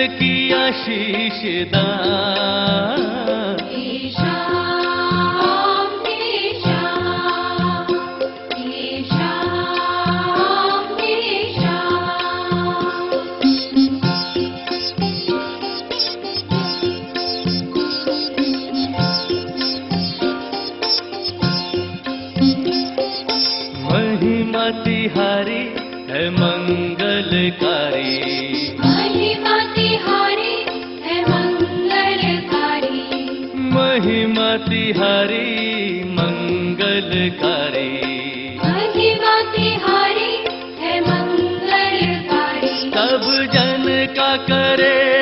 किया शीश दान। हे श्याम हे श्याम हे श्याम हे श्याम। महिमा तिहारी है मंगलकारी। महिमा तिहारी है मंगलकारी। महिमा तिहारी मंगलकारी। महिमा तिहारी है मंगलकारी। सब जन का करे